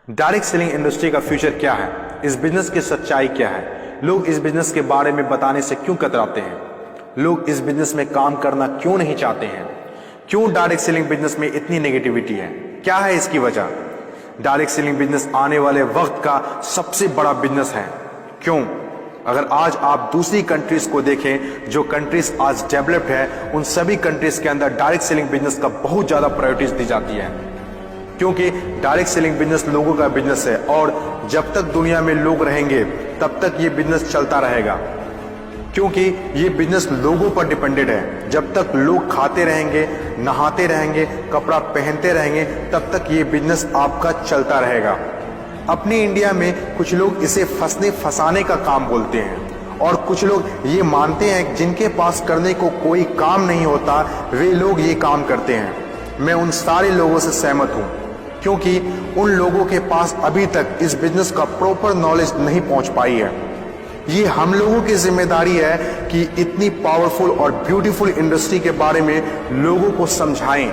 Direct selling industry का future क्या है, इस बिजनेस की सच्चाई क्या है, लोग इस बिजनेस के बारे में बताने से क्यों कतराते हैं, लोग इस बिजनेस में काम करना क्यों नहीं चाहते हैं, क्यों डायरेक्ट सेलिंग बिजनेस में इतनी नेगेटिविटी है, क्या है इसकी वजह। डायरेक्ट सेलिंग बिजनेस आने वाले वक्त का सबसे बड़ा बिजनेस है। क्यों? अगर आज आप दूसरी कंट्रीज को देखें, जो कंट्रीज आज डेवलप्ड है, उन सभी कंट्रीज के अंदर डायरेक्ट सेलिंग बिजनेस का बहुत ज्यादा प्रायोरिटीज दी जाती है, क्योंकि डायरेक्ट सेलिंग बिजनेस लोगों का बिजनेस है और जब तक दुनिया में लोग रहेंगे तब तक ये बिजनेस चलता रहेगा, क्योंकि ये बिजनेस लोगों पर डिपेंडेड है। जब तक लोग खाते रहेंगे, नहाते रहेंगे, कपड़ा पहनते रहेंगे, तब तक ये बिजनेस आपका चलता रहेगा। अपने इंडिया में कुछ लोग इसे फंसने फंसाने का काम बोलते हैं और कुछ लोग ये मानते हैं जिनके पास करने को कोई काम नहीं होता वे लोग ये काम करते हैं। मैं उन सारे लोगों से सहमत हूं, क्योंकि उन लोगों के पास अभी तक इस बिजनेस का प्रॉपर नॉलेज नहीं पहुंच पाई है। ये हम लोगों की जिम्मेदारी है कि इतनी पावरफुल और ब्यूटीफुल इंडस्ट्री के बारे में लोगों को समझाएं।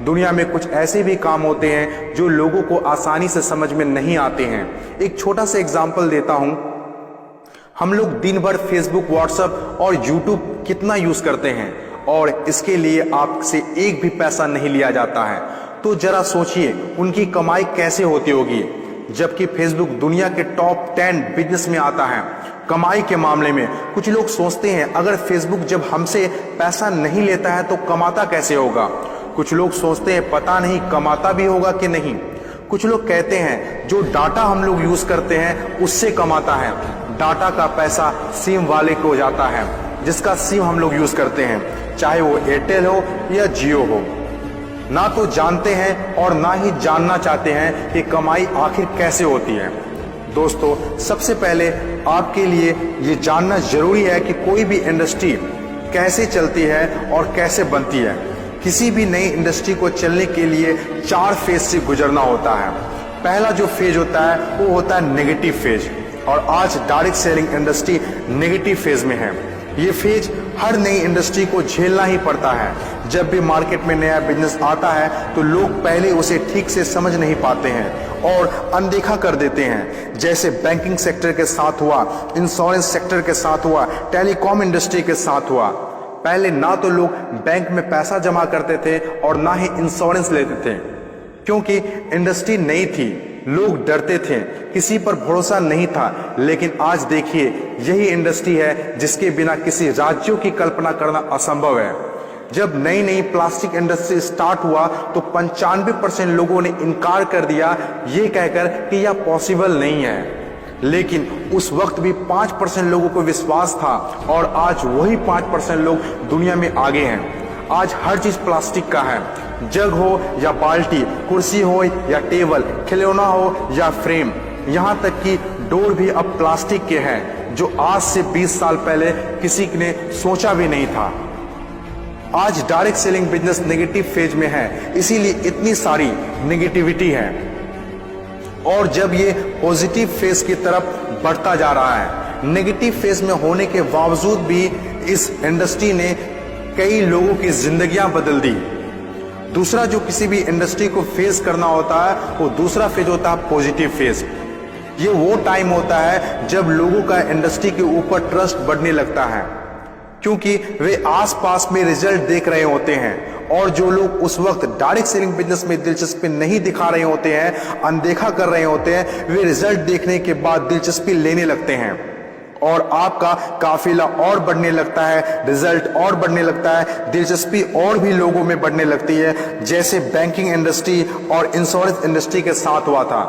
दुनिया में कुछ ऐसे भी काम होते हैं जो लोगों को आसानी से समझ में नहीं आते हैं। एक छोटा सा एग्जांपल देता हूं। हम लोग दिन भर फेसबुक, व्हाट्सएप और यूट्यूब कितना यूज करते हैं और इसके लिए आपसे एक भी पैसा नहीं लिया जाता है। तो जरा सोचिए उनकी कमाई कैसे होती होगी, जबकि फेसबुक दुनिया के टॉप 10 बिजनेस में आता है कमाई के मामले में। कुछ लोग सोचते हैं अगर फेसबुक जब हमसे पैसा नहीं लेता है तो कमाता कैसे होगा। कुछ लोग सोचते हैं पता नहीं कमाता भी होगा कि नहीं। कुछ लोग कहते हैं जो डाटा हम लोग यूज करते हैं उससे कमाता है। डाटा का पैसा सिम वाले को जाता है, जिसका सिम हम लोग यूज करते हैं, चाहे वो एयरटेल हो या जियो हो। ना तो जानते हैं और ना ही जानना चाहते हैं कि कमाई आखिर कैसे होती है। दोस्तों, सबसे पहले आपके लिए ये जानना जरूरी है कि कोई भी इंडस्ट्री कैसे चलती है और कैसे बनती है। किसी भी नई इंडस्ट्री को चलने के लिए 4 फेज से गुजरना होता है। पहला जो फेज होता है वो होता है नेगेटिव फेज, और आज direct selling industry negative phase में है। ये फेज हर नई इंडस्ट्री को झेलना ही पड़ता है। जब भी मार्केट में नया बिजनेस आता है तो लोग पहले उसे ठीक से समझ नहीं पाते हैं और अनदेखा कर देते हैं। जैसे बैंकिंग सेक्टर के साथ हुआ, इंश्योरेंस सेक्टर के साथ हुआ, टेलीकॉम इंडस्ट्री के साथ हुआ। पहले ना तो लोग बैंक में पैसा जमा करते थे और ना ही इंश्योरेंस लेते थे, क्योंकि इंडस्ट्री नई थी, लोग डरते थे, किसी पर भरोसा नहीं था। लेकिन आज देखिए, यही इंडस्ट्री है जिसके बिना किसी राज्यों की कल्पना करना असंभव है। जब नई नई प्लास्टिक इंडस्ट्री स्टार्ट हुआ तो 95% लोगों ने इनकार कर दिया, ये कहकर कि यह पॉसिबल नहीं है। लेकिन उस वक्त भी 5% लोगों को विश्वास था और आज वही 5% लोग दुनिया में आगे हैं। आज हर चीज प्लास्टिक का है, जग हो या बाल्टी, कुर्सी हो या टेबल, खिलौना हो या फ्रेम, यहाँ तक कि डोर भी अब प्लास्टिक के हैं, जो आज से 20 साल पहले किसी ने सोचा भी नहीं था। आज direct selling business negative phase में है, इसीलिए इतनी सारी नेगेटिविटी है। और जब ये पॉजिटिव फेज की तरफ बढ़ता जा रहा है, नेगेटिव फेज में होने के बावजूद भी इस इंडस्ट्री ने कई लोगों की जिंदगियां बदल दी। दूसरा जो किसी भी इंडस्ट्री को फेस करना होता है वो दूसरा फेज होता है पॉजिटिव फेज। ये वो टाइम होता है जब लोगों का इंडस्ट्री के ऊपर ट्रस्ट बढ़ने लगता है, क्योंकि वे आसपास में रिजल्ट देख रहे होते हैं। और जो लोग उस वक्त डायरेक्ट सेलिंग बिजनेस में दिलचस्पी नहीं दिखा रहे होते हैं, अनदेखा कर रहे होते हैं, वे रिजल्ट देखने के बाद दिलचस्पी लेने लगते हैं और आपका काफिला और बढ़ने लगता है, रिजल्ट और बढ़ने लगता है, दिलचस्पी और भी लोगों में बढ़ने लगती है। जैसे बैंकिंग इंडस्ट्री और इंश्योरेंस इंडस्ट्री के साथ हुआ था।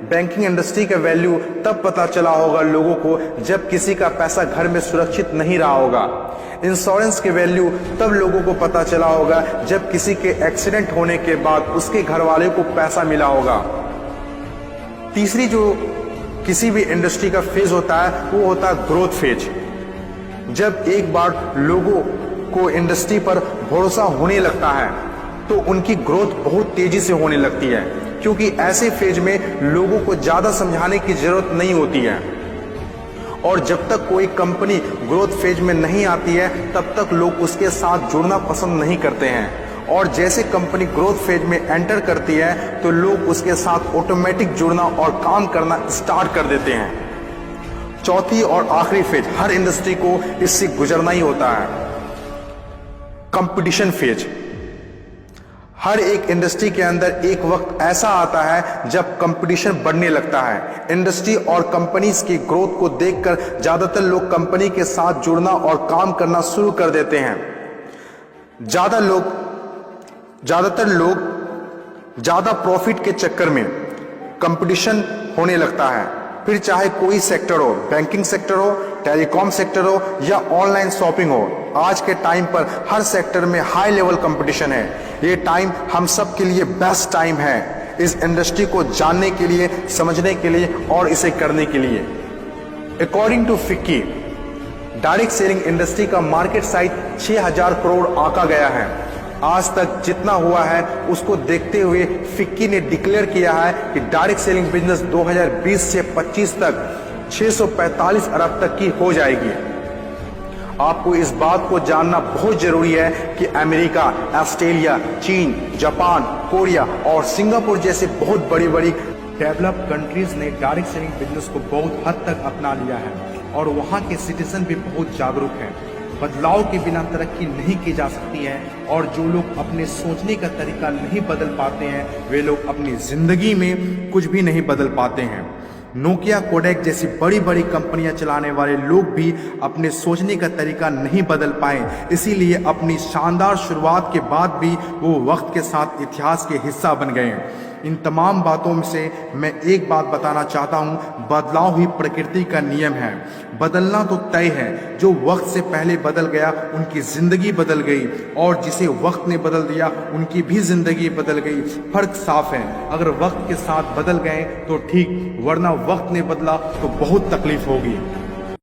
बैंकिंग इंडस्ट्री का वैल्यू तब पता चला होगा लोगों को जब किसी का पैसा घर में सुरक्षित नहीं रहा होगा। इंश्योरेंस के वैल्यू तब लोगों को पता चला होगा जब किसी के एक्सीडेंट होने के बाद उसके घर वाले को पैसा मिला होगा। तीसरी जो किसी भी इंडस्ट्री का फेज होता है वो होता है ग्रोथ फेज। जब एक बार लोगों को इंडस्ट्री पर भरोसा होने लगता है तो उनकी ग्रोथ बहुत तेजी से होने लगती है, क्योंकि ऐसे फेज में लोगों को ज्यादा समझाने की जरूरत नहीं होती है। और जब तक कोई कंपनी ग्रोथ फेज में नहीं आती है तब तक लोग उसके साथ जुड़ना पसंद नहीं करते हैं और जैसे कंपनी ग्रोथ फेज में एंटर करती है तो लोग उसके साथ ऑटोमेटिक जुड़ना और काम करना स्टार्ट कर देते हैं। चौथी और आखिरी फेज, हर इंडस्ट्री को इससे गुजरना ही होता है, कंपटीशन फेज। हर एक इंडस्ट्री के अंदर एक वक्त ऐसा आता है जब कंपटीशन बढ़ने लगता है। इंडस्ट्री और कंपनीज की ग्रोथ को देखकर ज्यादातर लोग कंपनी के साथ जुड़ना और काम करना शुरू कर देते हैं। ज्यादातर लोग ज्यादा प्रॉफिट के चक्कर में कंपटीशन होने लगता है, फिर चाहे कोई सेक्टर हो, बैंकिंग सेक्टर हो, टेलीकॉम सेक्टर हो या ऑनलाइन शॉपिंग हो। आज के टाइम पर हर सेक्टर में हाई लेवल कंपटीशन है। ये टाइम हम सब के लिए बेस्ट टाइम है, इस इंडस्ट्री को जानने के लिए, समझने के लिए और इसे करने के लिए। According to FICCI, direct selling industry का मार्केट साइज 6000 करोड़ आंका गया है। आज तक जितना हुआ है उसको देखते हुए फिक्की ने डिक्लेयर किया है कि डायरेक्ट सेलिंग बिजनेस 2020 से 25 तक 645 अरब तक की हो जाएगी। आपको इस बात को जानना बहुत जरूरी है कि अमेरिका, ऑस्ट्रेलिया, चीन, जापान, कोरिया और सिंगापुर जैसे बहुत बड़ी बड़ी डेवलप्ड कंट्रीज ने डायरेक्ट सेलिंग बिजनेस को बहुत हद तक अपना लिया है और वहां के सिटीजन भी बहुत जागरूक हैं। बदलाव के बिना तरक्की नहीं की जा सकती है और जो लोग अपने सोचने का तरीका नहीं बदल पाते हैं वे लोग अपनी जिंदगी में कुछ भी नहीं बदल पाते हैं। नोकिया, कोडेक जैसी बड़ी बड़ी कंपनियां चलाने वाले लोग भी अपने सोचने का तरीका नहीं बदल पाए, इसीलिए अपनी शानदार शुरुआत के बाद भी वो वक्त के साथ इतिहास के हिस्सा बन गए। इन तमाम बातों से मैं एक बात बताना चाहता हूँ, बदलाव ही प्रकृति का नियम है। बदलना तो तय है, जो वक्त से पहले बदल गया उनकी जिंदगी बदल गई और जिसे वक्त ने बदल दिया उनकी भी जिंदगी बदल गई। फर्क साफ है, अगर वक्त के साथ बदल गए तो ठीक, वरना वक्त ने बदला तो बहुत तकलीफ होगी।